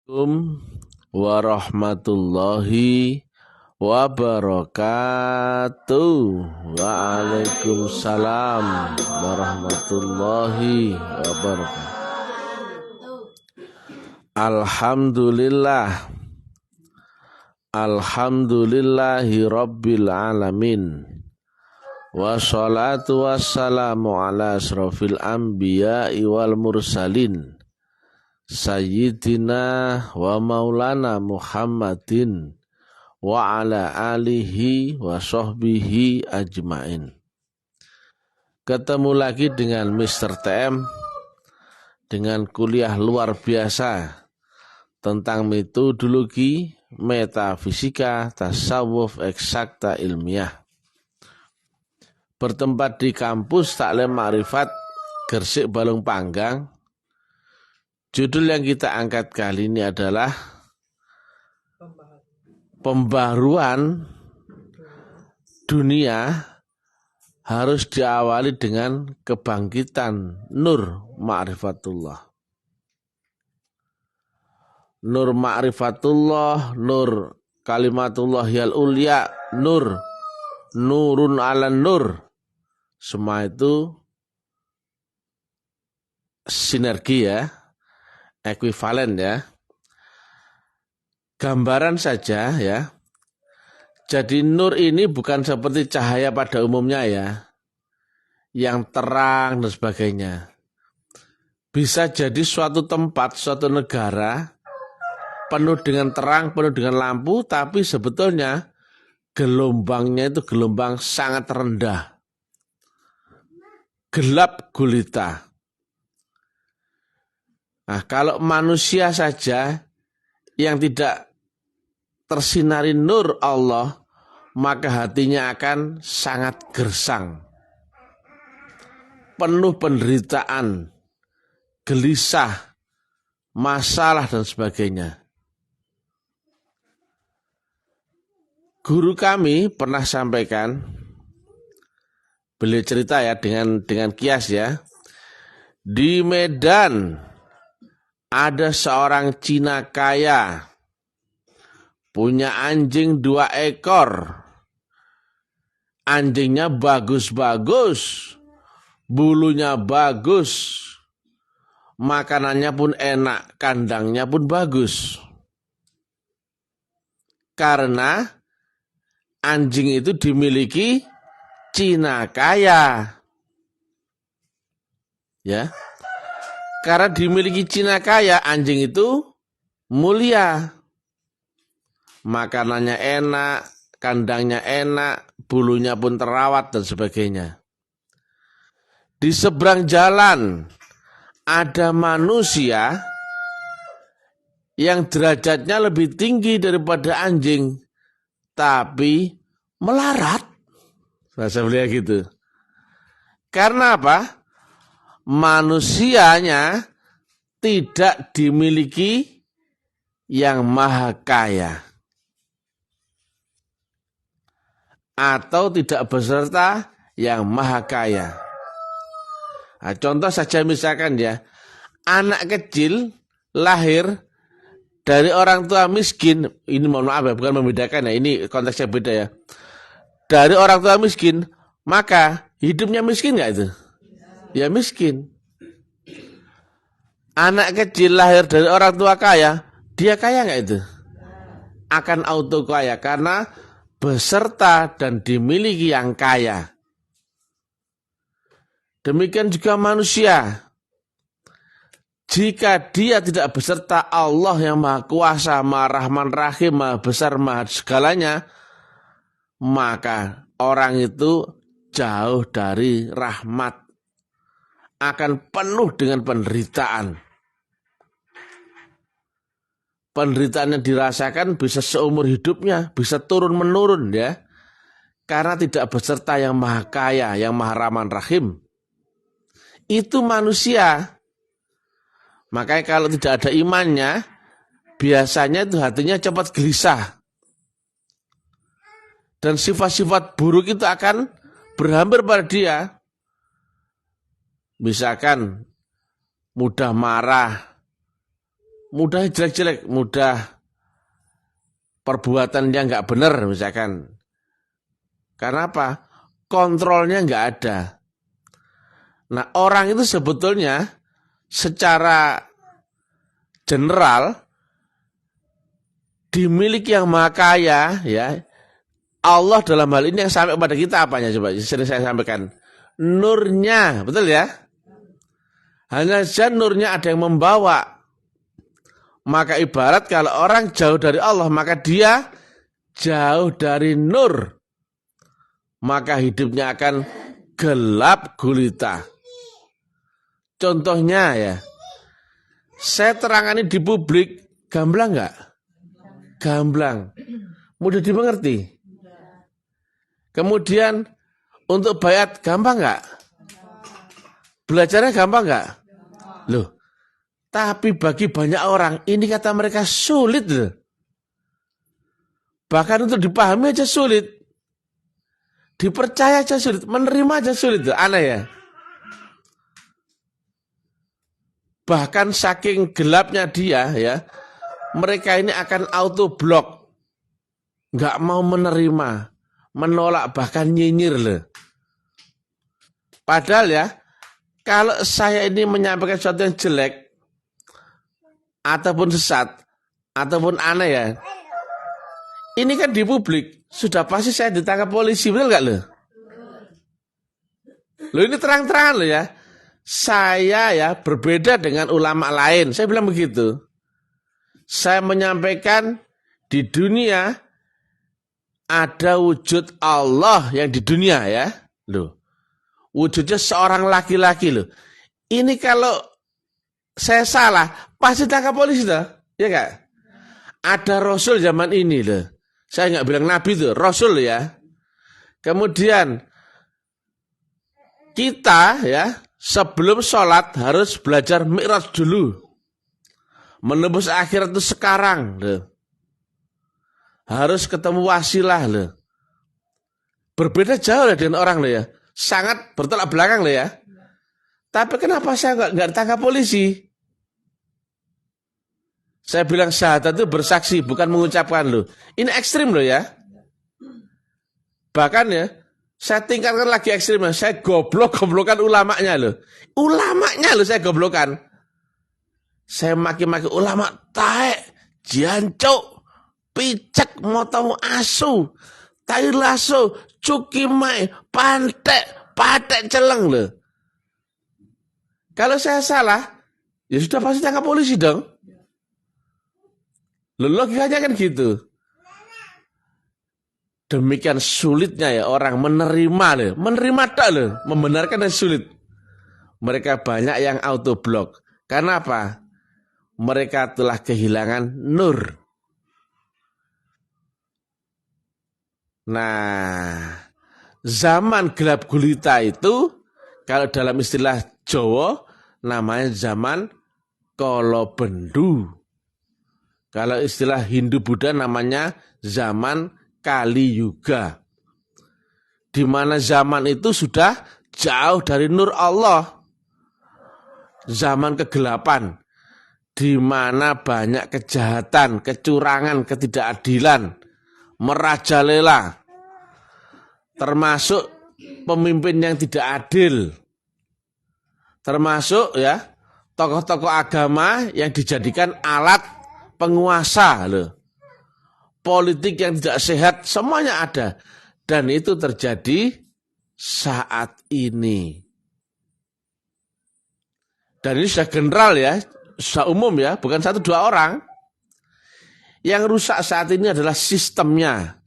Assalamualaikum warahmatullahi wabarakatuh. Waalaikumsalam warahmatullahi wabarakatuh. Alhamdulillah. Alhamdulillahi rabbil alamin. Wassalatu wassalamu ala asrofil anbiya'i wal mursalin Sayyidina wa maulana Muhammadin wa ala alihi wa sahbihi ajmain. Ketemu lagi dengan Mr. TM dengan kuliah luar biasa tentang metodologi, metafisika, tasawuf, eksakta ilmiah. Bertempat di kampus Taklim Ma'rifat Gresik Balong Panggang. Judul yang kita angkat kali ini adalah pembaruan dunia harus diawali dengan kebangkitan nur ma'rifatullah. Nur ma'rifatullah, nur kalimatullahil ulya, nurun ala nur. Semua itu sinergi ya. Ekuivalen ya. Gambaran saja ya. Jadi nur ini bukan seperti cahaya pada umumnya ya, yang terang dan sebagainya. Bisa jadi suatu tempat, suatu negara penuh dengan terang, penuh dengan lampu, tapi sebetulnya gelombangnya itu gelombang sangat rendah. Gelap gulita. Nah, kalau manusia saja yang tidak tersinari nur Allah, maka hatinya akan sangat gersang, penuh penderitaan, gelisah, masalah dan sebagainya. Guru kami pernah sampaikan, beliau cerita ya dengan kias ya, di Medan ada seorang Cina kaya, punya anjing 2 ekor. Anjingnya bagus-bagus, bulunya bagus, makanannya pun enak, kandangnya pun bagus. Karena anjing itu dimiliki Cina kaya. Ya. Karena dimiliki Cina kaya, anjing itu mulia. Makanannya enak, kandangnya enak, bulunya pun terawat dan sebagainya. Di seberang jalan ada manusia yang derajatnya lebih tinggi daripada anjing, tapi melarat. Bahasa beliau gitu. Karena apa? Manusianya tidak dimiliki yang maha kaya atau tidak beserta yang maha kaya. Nah, contoh saja misalkan ya, anak kecil lahir dari orang tua miskin, ini mohon maaf ya, bukan membedakan ya, ini konteksnya beda ya. Dari orang tua miskin, maka hidupnya miskin nggak itu? Ya miskin. Anak kecil lahir dari orang tua kaya, dia kaya nggak itu? Akan auto kaya karena beserta dan dimiliki yang kaya. Demikian juga manusia. Jika dia tidak beserta Allah yang maha kuasa, maha rahman rahim, maha besar, maha segalanya, maka orang itu jauh dari rahmat. Akan penuh dengan penderitaan. Penderitaan yang dirasakan bisa seumur hidupnya, bisa turun-menurun ya. Karena tidak beserta yang maha kaya, yang maha rahman rahim. Itu manusia. Makanya kalau tidak ada imannya, biasanya itu hatinya cepat gelisah. Dan sifat-sifat buruk itu akan berhampir pada dia. Misalkan mudah marah, mudah jelek-jelek, mudah perbuatan yang nggak benar misalkan. Karena apa? Kontrolnya nggak ada. Nah, orang itu sebetulnya secara general dimiliki yang maha kaya, ya. Allah dalam hal ini yang sampai kepada kita apanya coba? Sering saya sampaikan. Nurnya, betul ya? Hanya saja nurnya ada yang membawa. Maka ibarat kalau orang jauh dari Allah, maka dia jauh dari nur. Maka hidupnya akan gelap gulita. Contohnya ya, saya terangani di publik, gamblang nggak? Gamblang, mudah dimengerti. Kemudian untuk bayat gampang nggak? Belajarnya gampang nggak? Loh, tapi bagi banyak orang ini kata mereka sulit loh. Bahkan untuk dipahami aja sulit, dipercaya aja sulit, menerima aja sulit loh. Aneh ya. Bahkan saking gelapnya dia ya, mereka ini akan auto block, nggak mau menerima, menolak, bahkan nyinyir loh. Padahal ya, kalau saya ini menyampaikan sesuatu yang jelek, ataupun sesat, ataupun aneh ya, ini kan di publik, sudah pasti saya ditangkap polisi, betul nggak loh? Loh ini terang-terangan loh ya. Saya ya berbeda dengan ulama lain. Saya bilang begitu. Saya menyampaikan di dunia ada wujud Allah yang di dunia ya. Loh. Wujudnya seorang laki-laki loh. Ini kalau saya salah, pasti tangkap polisi loh. Ya enggak? Ada Rasul zaman ini loh. Saya enggak bilang Nabi tuh, Rasul ya. Kemudian kita ya sebelum sholat harus belajar mi'raj dulu. Menembus akhirat itu sekarang loh. Harus ketemu wasilah loh. Berbeda jauh lah dengan orang loh ya. Sangat bertolak belakang loh ya. Tapi kenapa saya nggak ditangkap polisi? Saya bilang syahadat itu bersaksi, bukan mengucapkan loh. Ini ekstrim loh ya. Bahkan ya, saya tingkatkan lagi ekstrimnya. Saya goblok-goblokan ulamanya loh. Ulamanya loh saya goblokan. Saya maki-maki ulama taek, jancuk, picek, motong asu, tai lasso, cukimai, patek celeng loh. Kalau saya salah, ya sudah pasti tangkap polisi dong. Loh, logikanya kan gitu. Demikian sulitnya ya orang menerima loh. Menerima tak loh, membenarkan dan sulit. Mereka banyak yang auto block. Karena apa? Mereka telah kehilangan nur. Nah, zaman gelap gulita itu, kalau dalam istilah Jawa, namanya zaman kolobendu. Kalau istilah Hindu Buddha namanya zaman Kali Yuga. Di mana zaman itu sudah jauh dari nur Allah. Zaman kegelapan. Di mana banyak kejahatan, kecurangan, ketidakadilan, merajalela. Termasuk pemimpin yang tidak adil. Termasuk ya tokoh-tokoh agama yang dijadikan alat penguasa loh. Politik yang tidak sehat semuanya ada. Dan itu terjadi saat ini. Dan ini sudah general ya, sudah umum ya, bukan 1-2 orang. Yang rusak saat ini adalah sistemnya.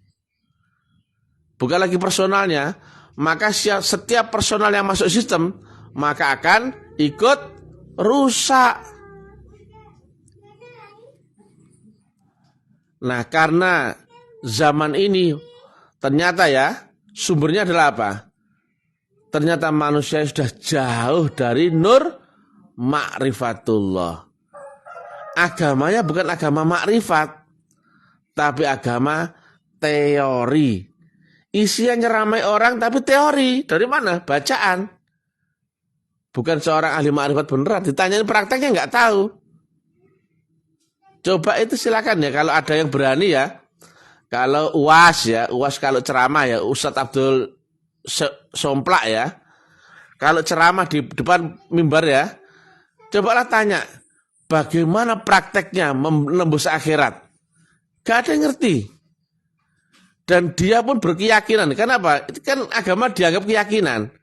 Bukan lagi personalnya. Maka setiap personal yang masuk sistem, maka akan ikut rusak. Nah, karena zaman ini ternyata ya sumbernya adalah apa? Ternyata manusia sudah jauh dari nur ma'rifatullah. Agamanya bukan agama makrifat, tapi agama teori. Isinya nyeramai orang tapi teori. Dari mana? Bacaan. Bukan seorang ahli makrifat beneran. Ditanyain prakteknya nggak tahu. Coba itu silakan ya kalau ada yang berani ya. Kalau UAS ya, UAS kalau ceramah ya, Ustadz Abdul Somplak ya. Kalau ceramah di depan mimbar ya, cobalah tanya, bagaimana prakteknya menembus akhirat? Gak ada yang ngerti. Dan dia pun berkeyakinan. Kenapa? Itu kan agama dianggap keyakinan.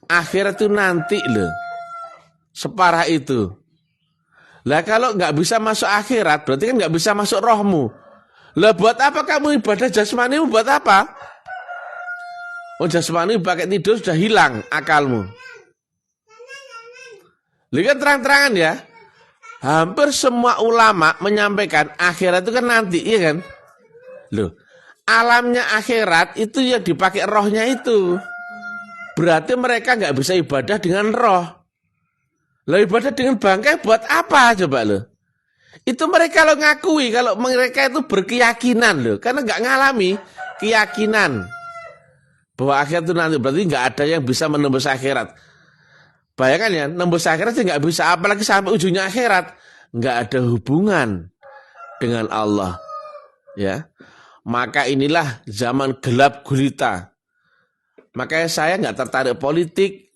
Akhirat itu nanti loh. Separah itu. Lah kalau nggak bisa masuk akhirat, berarti kan nggak bisa masuk rohmu. Lah buat apa kamu ibadah jasmani, buat apa? Oh jasmani pakai tidur sudah hilang akalmu. Lihat terang-terangan ya. Hampir semua ulama menyampaikan akhirat itu kan nanti, iya kan? Loh, alamnya akhirat itu yang dipakai rohnya itu. Berarti mereka nggak bisa ibadah dengan roh. Lah ibadah dengan bangkai buat apa coba lo? Itu mereka lo ngakui kalau mereka itu berkeyakinan loh, karena nggak ngalami keyakinan bahwa akhirat itu nanti, berarti nggak ada yang bisa menembus akhirat. Bayangkan ya, nembus akhirat sih nggak bisa, apalagi sampai ujungnya akhirat, nggak ada hubungan dengan Allah, ya. Maka inilah zaman gelap gulita. Makanya saya nggak tertarik politik,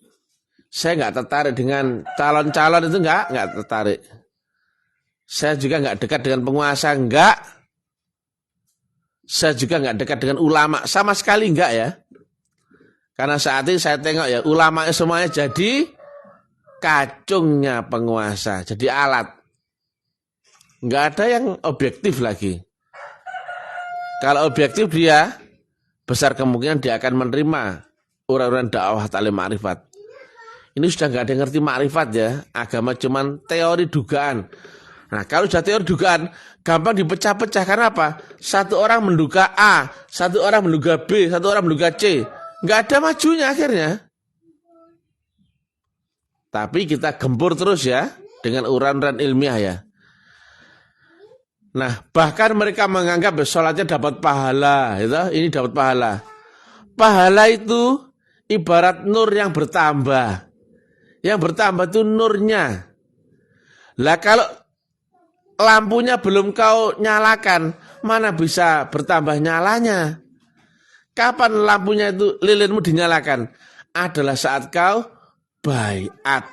saya nggak tertarik dengan calon-calon itu nggak tertarik. Saya juga nggak dekat dengan penguasa, enggak. Saya juga nggak dekat dengan ulama, sama sekali enggak ya. Karena saat ini saya tengok ya, ulama semuanya jadi kacungnya penguasa, jadi alat. Enggak ada yang objektif lagi. Kalau objektif dia, besar kemungkinan dia akan menerima orang-orang dakwah taklim ma'rifat. Ini sudah nggak ada yang ngerti ma'rifat ya, agama cuman teori dugaan. Nah kalau sudah teori dugaan, gampang dipecah-pecah. Karena apa? Satu orang menduga A, satu orang menduga B, satu orang menduga C. Nggak ada majunya akhirnya. Tapi kita gempur terus ya, dengan uran-uran ilmiah ya. Nah bahkan mereka menganggap sholatnya dapat pahala. Gitu? Ini dapat pahala. Pahala itu ibarat nur yang bertambah. Yang bertambah itu nurnya. Lah kalau lampunya belum kau nyalakan, mana bisa bertambah nyalanya? Kapan lampunya itu lilinmu dinyalakan? Adalah saat kau baiat.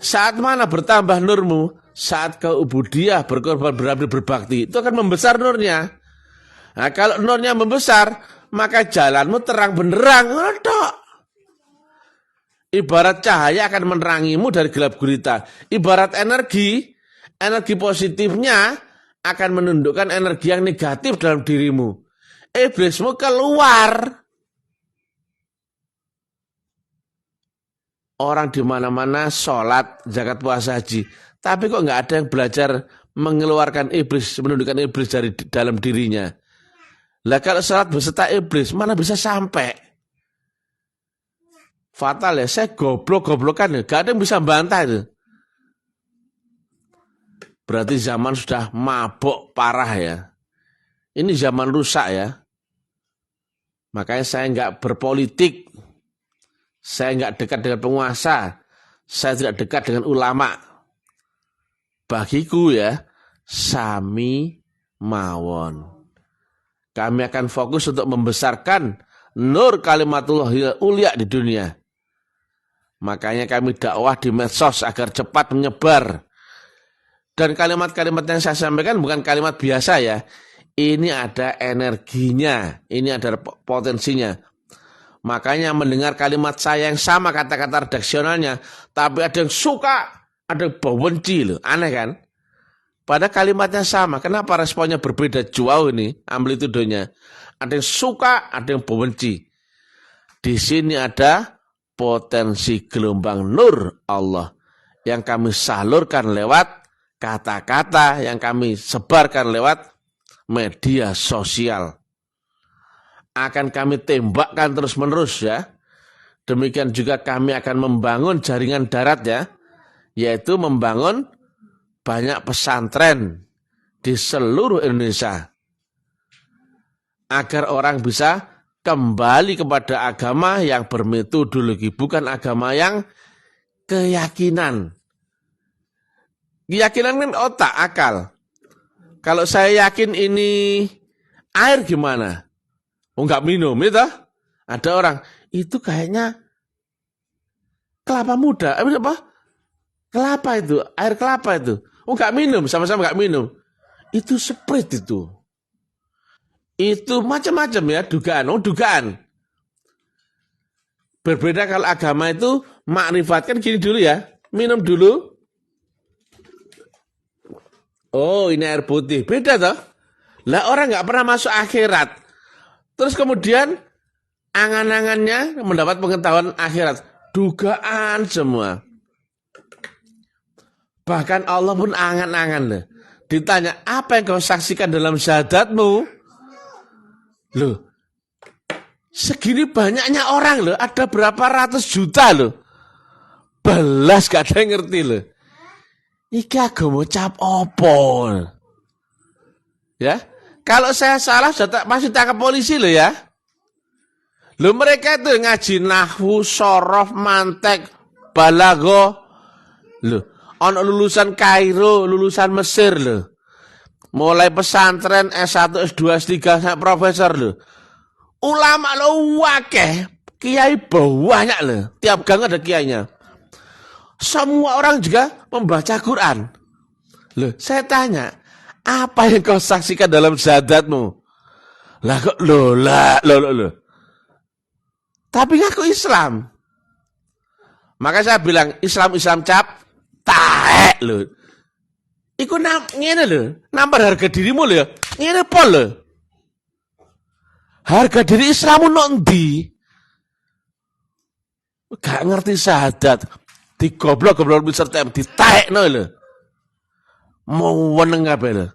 Saat mana bertambah nurmu? Saat kau ubudiyah, berkorban, berabil, berbakti. Itu akan membesar nurnya. Nah kalau nurnya membesar, maka jalanmu terang benderang. Odok. Ibarat cahaya akan menerangimu dari gelap gulita. Ibarat energi positifnya akan menundukkan energi yang negatif dalam dirimu. Iblismu keluar. Orang di mana-mana sholat, zakat, puasa, haji. Tapi kok nggak ada yang belajar mengeluarkan iblis, menundukkan iblis dari dalam dirinya. Lah kalau sholat beserta iblis, mana bisa sampai? Fatal ya, saya goblok-goblokan ya. Gak ada yang bisa bantah itu. Berarti zaman sudah mabok parah ya. Ini zaman rusak ya. Makanya saya nggak berpolitik. Saya nggak dekat dengan penguasa. Saya tidak dekat dengan ulama. Bagiku ya, sami mawon. Kami akan fokus untuk membesarkan nur kalimatullah ulia di dunia. Makanya kami dakwah di medsos agar cepat menyebar. Dan kalimat-kalimat yang saya sampaikan bukan kalimat biasa ya. Ini ada energinya, ini ada potensinya. Makanya mendengar kalimat saya yang sama kata-kata redaksionalnya, tapi ada yang suka, ada yang benci loh, aneh kan? Pada kalimatnya sama, kenapa responnya berbeda jauh ini amplitudenya? Ada yang suka, ada yang benci. Di sini ada potensi gelombang nur Allah yang kami salurkan lewat kata-kata, yang kami sebarkan lewat media sosial. Akan kami tembakkan terus-menerus ya. Demikian juga kami akan membangun jaringan darat ya, yaitu membangun banyak pesantren di seluruh Indonesia. Agar orang bisa kembali kepada agama yang bermetodologi, bukan agama yang keyakinan. Keyakinan kan otak, akal. Kalau saya yakin ini air gimana? Oh nggak minum, itu. Ada orang, itu kayaknya kelapa muda. Apa? Kelapa itu, air kelapa itu. Oh nggak minum, sama-sama nggak minum. Itu Sprite itu. Itu macam-macam ya, dugaan. Oh dugaan. Berbeda kalau agama itu makrifat kan gini dulu ya. Minum dulu. Oh ini air putih. Beda toh. Lah orang nggak pernah masuk akhirat. Terus kemudian angan-angannya mendapat pengetahuan akhirat. Dugaan semua. Bahkan Allah pun angan-angan loh. Ditanya, apa yang kau saksikan dalam syahadatmu? Loh, segini banyaknya orang loh. Ada berapa ratus juta loh. Belas gak ada yang ngerti loh. Iki agama cap opo. Ya, kalau saya salah pasti tangkap polisi loh ya. Loh mereka itu ngaji nahwu, sorof, mantek, balago. Loh, ono lulusan Kairo, lulusan Mesir loh. Mulai pesantren S1, S2, S3 sampai profesor loh. Ulama lo wakeh, kiai banyak loh. Tiap gang ada kiainya. Semua orang juga membaca Quran. Loh, saya tanya, apa yang kau saksikan dalam syahadatmu? Lah kok loh. Tapi ngaku Islam. Maka saya bilang Islam cap taek loh. Iku ngene lho, nambah harga dirimu lho ya. Ngene pol lho. Harga diri Islammu ndi? Gak ngerti syahadat. Digoblok serta ditaekno lho. Mau weneng kabeh lho.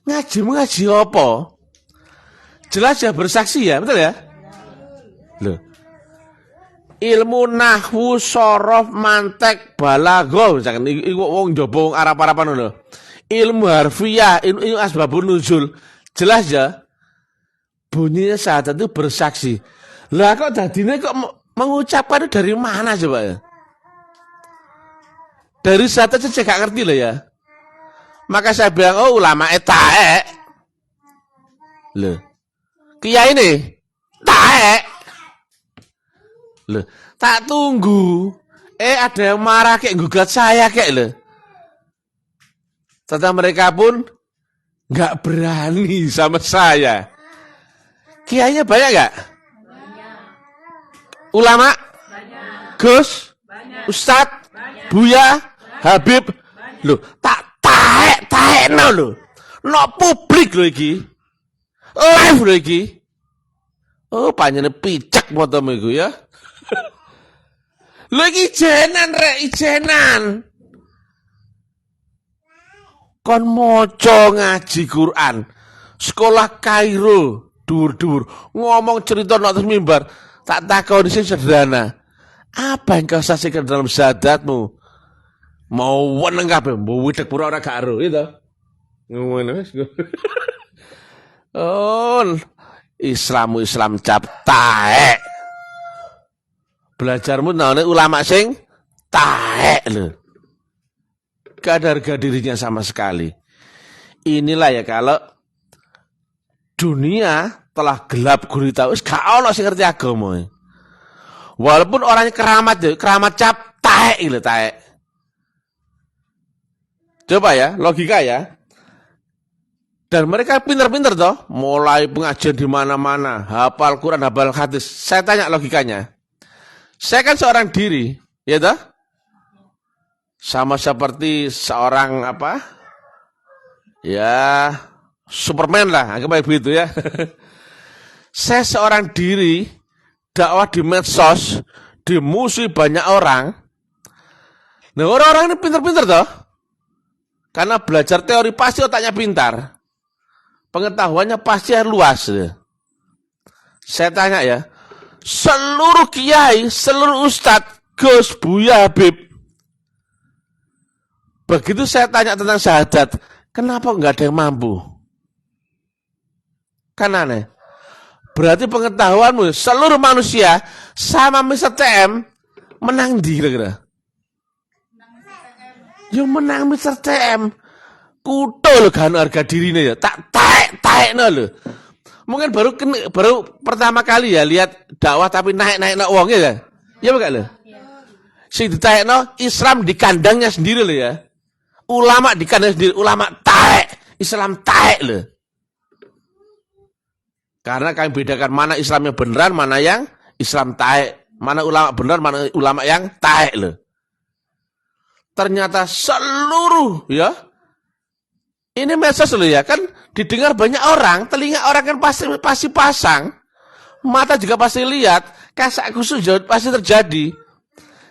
Ngaji apa? Jelas ya bersaksi ya, betul ya? Loh. Ilmu nahwu, sorof, mantek, balago, misalkan iku wong njaba wong Arab-Araban ngono. Ilmu harfiah, ilmu asbabun nuzul. Jelas ya. Bunyinya syahadat itu bersaksi. Lah kok dadine kok mengucapkan itu dari mana coba ya? Dari syahadat saja gak ngerti loh ya. Maka saya bilang, oh ulama taek. Loh. Kiai ini taek. Loh, tak tunggu. Ada yang marah kayak gugat saya kayak loh. Ternyata mereka pun nggak berani sama saya. Kiainya banyak nggak? Ulama? Banyak. Gus? Banyak. Ustadz? Banyak. Buya? Habib? Loh, tak taek no loh. No publik loh iki. Live loh iki. Oh, panjangnya picak motomu iku ya. Lagi ijenan. Kon moco ngaji Quran. Sekolah Kairo, dur. Ngomong cerita nang atas mimbar. Tak takon sing sederhana. Apa yang kau saksikan dalam syahadatmu? Mau weneng kabeh, mbok wedek pura ora gak ero, itu. Ngono wis. Oh, Islam cap taek. Belajarmu naone ulama sing taek lho. Gak ada harga dirinya sama sekali. Inilah ya kalau dunia telah gelap gulita wis gak ono sing ngerti agama. Walaupun orangnya keramat cap taek lho taek. Coba ya, logika ya. Dan mereka pintar-pintar toh, mulai pengajian di mana-mana, hafal Quran, hafal hadis. Saya tanya logikanya. Saya kan seorang diri, ya toh? Sama seperti seorang apa? Ya, Superman lah, anggap begitu ya. Saya seorang diri, dakwah di medsos, dimusuhi banyak orang. Nah, orang-orang ini pintar-pintar toh? Karena belajar teori pasti otaknya pintar. Pengetahuannya pasti luas. Saya tanya ya, seluruh kiai, seluruh ustadz, Gus, Buya, Habib. Begitu saya tanya tentang syahadat, kenapa enggak ada yang mampu? Kan aneh. Berarti pengetahuanmu seluruh manusia sama Mr. TM menang di kira-kira. Yang menang Mr. TM. Kuto lho kan harga dirine ya. Tak taekno lho. Mungkin baru pertama kali ya lihat dakwah tapi naik-naik wongnya ya. Ya enggak lho? Sing ditaekno Islam di kandangnya sendiri lho ya. Ulama di kandangnya sendiri, ulama taek, Islam taek lho. Karena kami bedakan mana Islam yang beneran, mana yang Islam taek, mana ulama bener, mana ulama yang taek lho. Ternyata seluruh ya. Ini medsos loh ya, kan didengar banyak orang, telinga orang kan pasti pasang, mata juga pasti lihat, kasak kusuk pasti terjadi.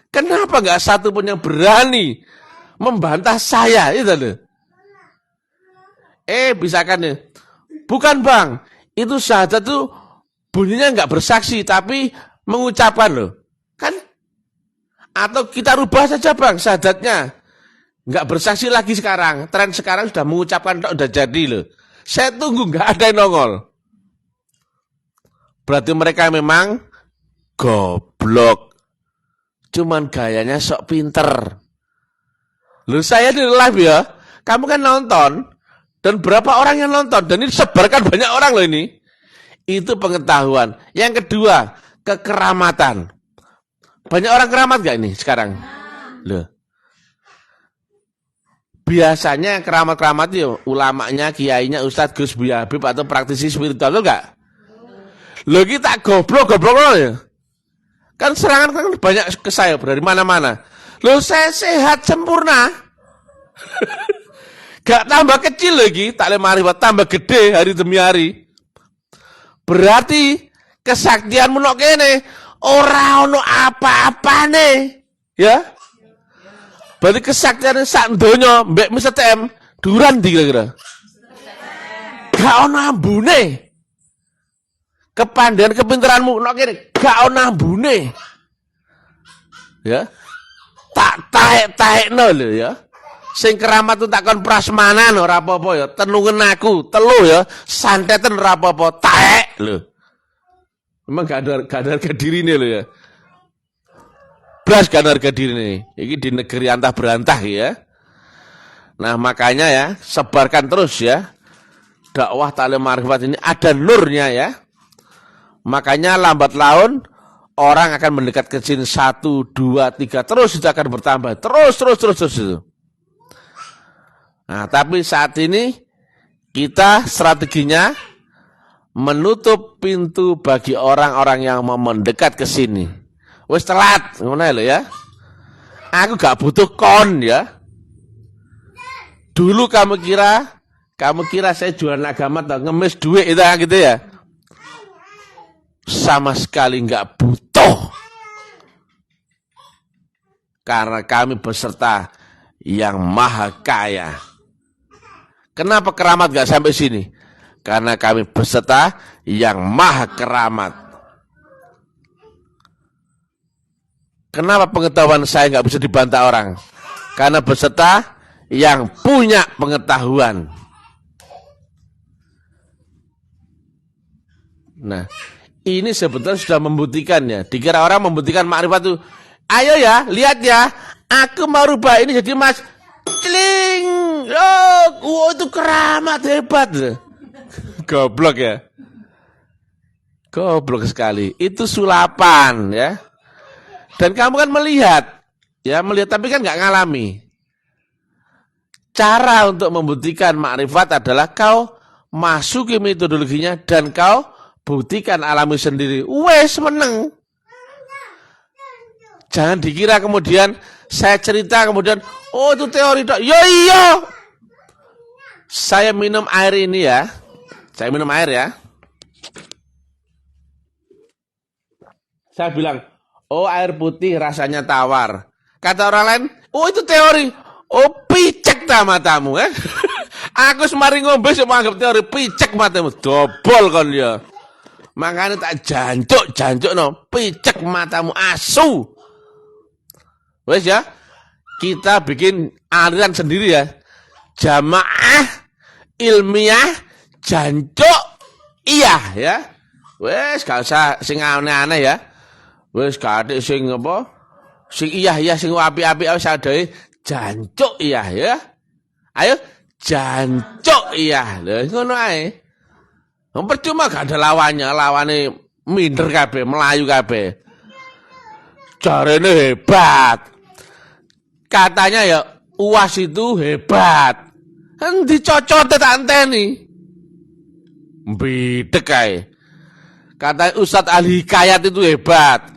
Kenapa nggak satu pun yang berani membantah saya, itu loh. Bisa kan ya? Bukan bang, itu syahadat tuh bunyinya nggak bersaksi, tapi mengucapkan loh, kan? Atau kita rubah saja bang syahadatnya. Nggak bersaksi lagi sekarang. Tren sekarang sudah mengucapkan udah jadi loh. Saya tunggu nggak ada yang nongol. Berarti mereka memang goblok. Cuman gayanya sok pinter. Loh saya di live ya. Kamu kan nonton. Dan berapa orang yang nonton. Dan ini sebarkan banyak orang loh ini. Itu pengetahuan. Yang kedua, kekeramatan. Banyak orang keramat gak ini sekarang? Loh. Biasanya keramat-keramat itu ulamanya, kiainya, Ustadz Gus Buya Habib atau praktisi spiritual itu enggak? Loh kita goblok ya. Kan serangan kan banyak ke saya dari mana-mana. Loh saya sehat sempurna. Gak tambah kecil lagi, tak marifat tambah gede hari demi hari. Berarti kesaktianmu nok kene ora ono apa-apane, ya? Berarti kesaktian sak donya mbek Mr. TM duran kira-kira. Gak ono ambune. Kepandaian kepinteranmu nok kene gak ono ambune. Ya. Tak taek-taekno lho ya. Sing keramat tu takon prasmanan ora apa-apa ya. Tenungen aku, telu ya. Santeten ora apa-apa, taek lho. Memang gak ada kedirine lho ya. Blas kan harga diri ini. Ini di negeri antah berantah ya. Nah makanya ya, sebarkan terus ya. Dakwah Ta'lim Ma'rifat ini ada nurnya ya. Makanya lambat laun orang akan mendekat ke sini 1, 2, 3 terus itu akan bertambah. Terus itu. Nah tapi saat ini kita strateginya menutup pintu bagi orang-orang yang mau mendekat ke sini. Wes telat, ngono lho ya. Aku gak butuh kon ya. Dulu kamu kira saya jualan agama atau ngemis duit itu gitu ya. Sama sekali gak butuh. Karena kami beserta yang maha kaya. Kenapa keramat gak sampai sini? Karena kami beserta yang maha keramat. Kenapa pengetahuan saya nggak bisa dibantah orang? Karena beserta yang punya pengetahuan. Nah, ini sebetulnya sudah membuktikannya. Dikira orang membuktikan makrifat itu. Ayo ya, lihat ya. Aku mau rubah ini jadi mas. Celing. Oh, itu keramat hebat. Goblok ya. Goblok sekali. Itu sulapan ya. Dan kamu kan melihat tapi kan nggak ngalami. Cara untuk membuktikan makrifat adalah kau masuki metodologinya dan kau buktikan alami sendiri. Wes meneng. Jangan dikira kemudian saya cerita kemudian, oh itu teori dok. Yo iya. Saya minum air ini ya. Saya minum air ya. Saya bilang, oh air putih rasanya tawar. Kata orang lain, oh itu teori. Oh picek ta matamu ya. Aku semari ngombe semua anggap teori, picek matamu. Dobol kon ya. Makanya tak jancuk no. Picek matamu asu. Wes ya. Kita bikin aliran sendiri ya. Jamaah ilmiah jancuk iya ya. Wes gak usah sing aneh-aneh ya. Wes kadek sing apa? Sing iya sing api-api wis adae jancuk iya ya. Ayo jancuk iya. Lha ngono ae. Percuma gak ada lawannya minder kabeh, melayu kabeh. Jarene hebat. Katanya ya UAS itu hebat. Endi cocote tak anteni. Bidek ae. Katanya Ustadz Ali Hikayat itu hebat.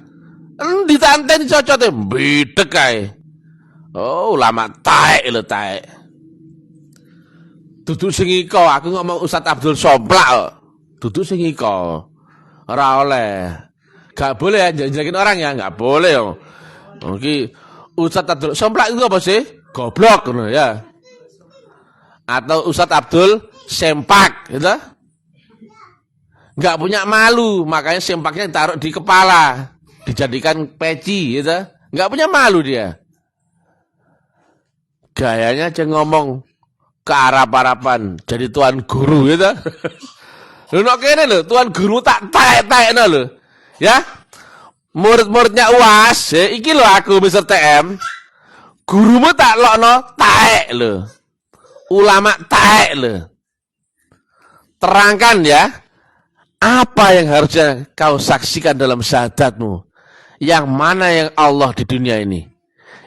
Endi tak anteni cocote, bidek ae. Oh, ulama taek lho taek. Duduk sing iko, aku ngomong Ustadz Abdul Somplak. Duduk sing iko. Ora oleh. Gak boleh ya janjakin orang ya, gak boleh yo. Iki Ustadz Abdul Somplak itu apa sih? Goblok ngono ya. Atau Ustadz Abdul Sempak gitu. Gak punya malu, makanya sempaknya ditaruh di kepala, dijadikan peci gitu. Gak punya malu dia. Gayanya aja ngomong ke Arab-Araban, jadi tuan guru gitu. Lho nek kene lho, tuan guru tak taek-taekno lho. Ya. Murid-muridnya UAS, iki lho aku Mr. TM. Gurumu tak lokno taek lho. Ulama taek lho. Terangkan ya, apa yang harusnya kau saksikan dalam syahadatmu? Yang mana yang Allah di dunia ini?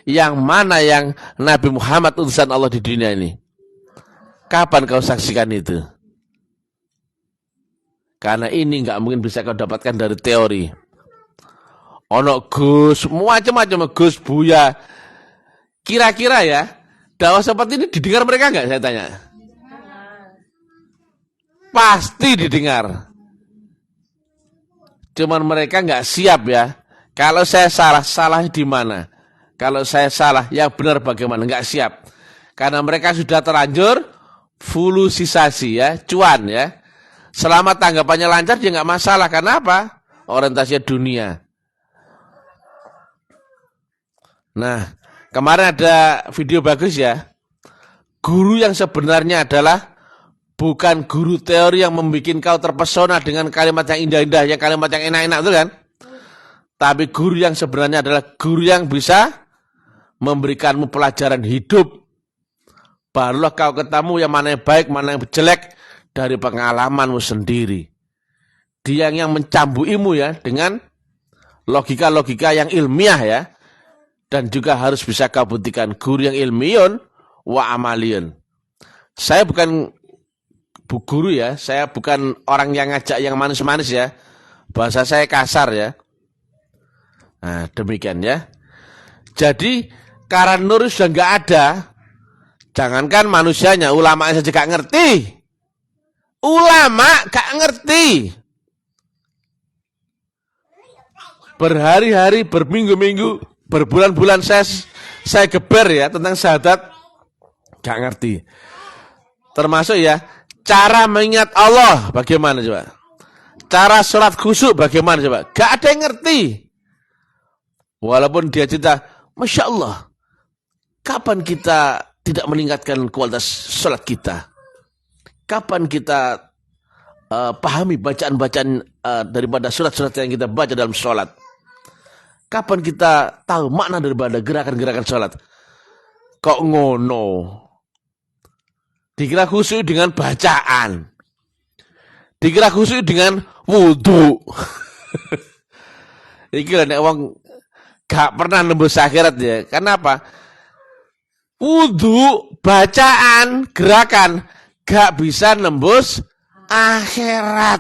Yang mana yang Nabi Muhammad utusan Allah di dunia ini? Kapan kau saksikan itu? Karena ini nggak mungkin bisa kau dapatkan dari teori. Ono Gus, macam-macam Gus Buya. Kira-kira ya, dakwah seperti ini didengar mereka nggak? Saya tanya. Pasti didengar. Cuman mereka nggak siap ya. Kalau saya salah, salah di mana? Kalau saya salah, yang benar bagaimana? Nggak siap. Karena mereka sudah terlanjur fulusisasi ya, cuan ya. Selama tanggapannya lancar dia nggak masalah. Karena apa? Orientasinya dunia. Nah, kemarin ada video bagus ya. Guru yang sebenarnya adalah bukan guru teori yang membuat kau terpesona dengan kalimat yang indah-indah, yang kalimat yang enak-enak itu kan. Tapi guru yang sebenarnya adalah guru yang bisa memberikanmu pelajaran hidup. Barulah kau ketemu yang mana yang baik, mana yang jelek dari pengalamanmu sendiri. Dia yang mencambuimu ya dengan logika-logika yang ilmiah ya. Dan juga harus bisa kau buktikan guru yang ilmiun wa amaliyun. Saya bukan bu guru ya, saya bukan orang yang ngajak yang manis-manis ya. Bahasa saya kasar ya. Nah, demikian ya. Jadi karena nur sudah nggak ada, jangankan manusianya, ulama saja gak ngerti. Ulama gak ngerti. Berhari-hari, berminggu-minggu, berbulan-bulan saya geber ya tentang syahadat, gak ngerti. Termasuk ya, cara mengingat Allah bagaimana coba? Cara sholat khusyuk bagaimana coba? Gak ada yang ngerti. Walaupun dia cerita, Masya Allah, kapan kita tidak meningkatkan kualitas sholat kita? Kapan kita pahami bacaan-bacaan daripada surat-surat yang kita baca dalam sholat? Kapan kita tahu makna daripada gerakan-gerakan sholat? Kok ngono? Dikira khusyuk dengan bacaan. Dikira khusyuk dengan wudhu. Iki lah nek wong gak pernah nembus akhirat ya. Kenapa? Wudhu, bacaan, gerakan gak bisa nembus akhirat.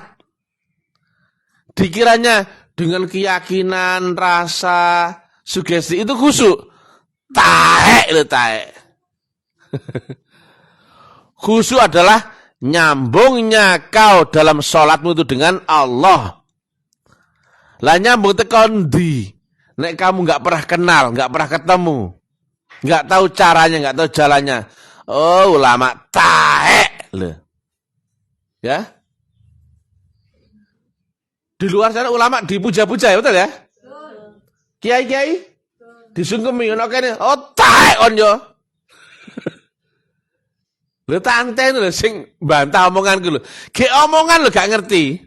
Dikiranya dengan keyakinan, rasa, sugesti itu khusyuk. Taek lho taek. Khusyuk adalah nyambungnya kau dalam sholatmu itu dengan Allah. Lah nyambung tekan ndi? Nek kamu nggak pernah kenal, nggak pernah ketemu, nggak tahu caranya, nggak tahu jalannya. Oh, ulama taek lho. Ya. Di luar sana ulama dipuja-puja ya, betul ya? Kiai-kiai disungkemi ono kene. Oh, taek on yo. Lho tanten lho sing bantah omonganku lho. Ge omongan lho gak ngerti.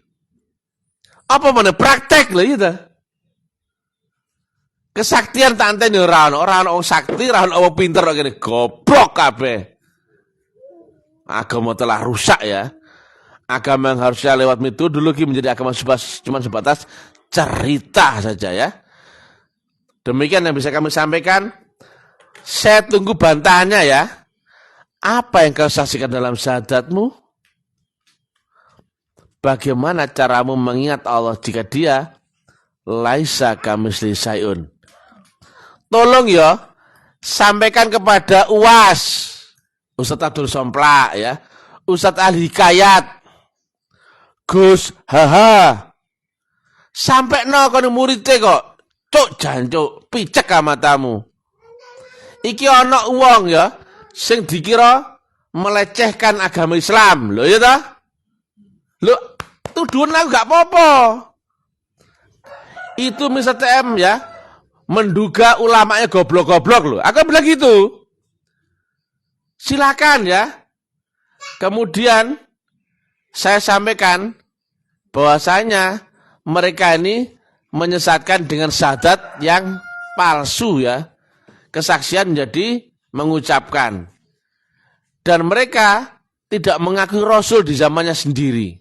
Apa mana praktek lho itu. Kesaktian tak anteni ora ono wong sakti, ora ono wong pinter kok ngene. Goblok kabeh. Agama telah rusak ya. Agama yang harusnya lewat metodologi menjadi agama cuma sebatas cerita saja ya. Demikian yang bisa kami sampaikan. Saya tunggu bantahannya ya. Apa yang kau saksikan dalam syahadatmu? Bagaimana caramu mengingat Allah jika dia laisa kamisli syai'un? Tolong ya, sampaikan kepada UAS, Ustadz Abdul Somplak ya, Ustadz Ahli Hikayat, Gus Haha. Sampai no kono muridnya kok, cuk jancuk, picek matamu. Iki ana wong ya, sing dikira melecehkan agama Islam, lho ya ta? Lho, tuduhan aku gak apa-apa. Itu misal TM ya, menduga ulamanya goblok-goblok loh. Aku bilang gitu. Silakan ya. Kemudian saya sampaikan bahwasanya mereka ini menyesatkan dengan syahadat yang palsu ya. Kesaksian menjadi mengucapkan. Dan mereka tidak mengakui Rasul di zamannya sendiri.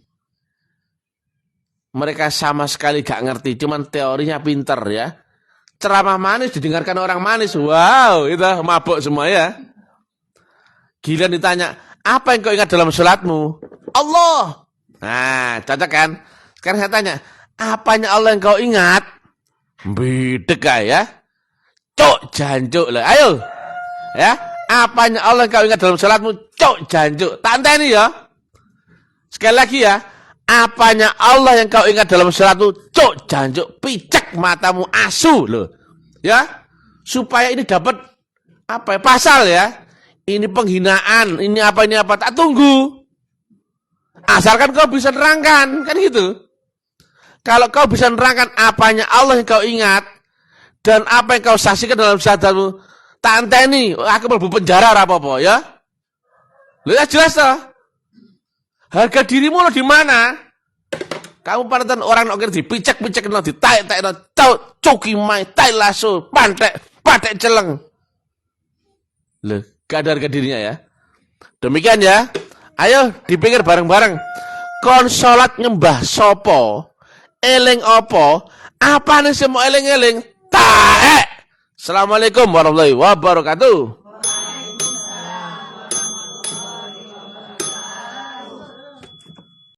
Mereka sama sekali gak ngerti, cuman teorinya pinter ya. Ceramah manis didengarkan orang manis. Wow, itu mabuk semua ya. Gila ditanya, apa yang kau ingat dalam sholatmu? Allah. Nah, cocok kan? Sekarang saya tanya, apanya Allah yang kau ingat? Bidek ya. Cuk jancuk lah. Ayo. Ya, apanya Allah yang kau ingat dalam sholatmu? Cuk jancuk. Tak anteni ya. Sekali lagi ya. Apanya Allah yang kau ingat dalam sholatmu? Cuk jancuk. Picek matamu asu loh. Ya. Supaya ini dapat apa ya? Pasal ya. Ini penghinaan. Ini apa. Tak tunggu. Asalkan kau bisa nerangkan. Kan gitu. Kalau kau bisa nerangkan apanya Allah yang kau ingat. Dan apa yang kau saksikan dalam syahadatmu, tak anteni, aku mlebu penjara apa-apa ya. Lho ya jelas toh. Harga dirimu lo di mana? Kamu panutan orang nok dipicek-picek no ditaek-taek no cuki mai, tai lasso, patek celeng. Lho, gak ada harga dirinya ya. Demikian ya. Ayo dipikir bareng-bareng. Kon salat nyembah sopo? Eling opo? Apa nih semua eling-eling? Taek. Assalamualaikum warahmatullahi wabarakatuh.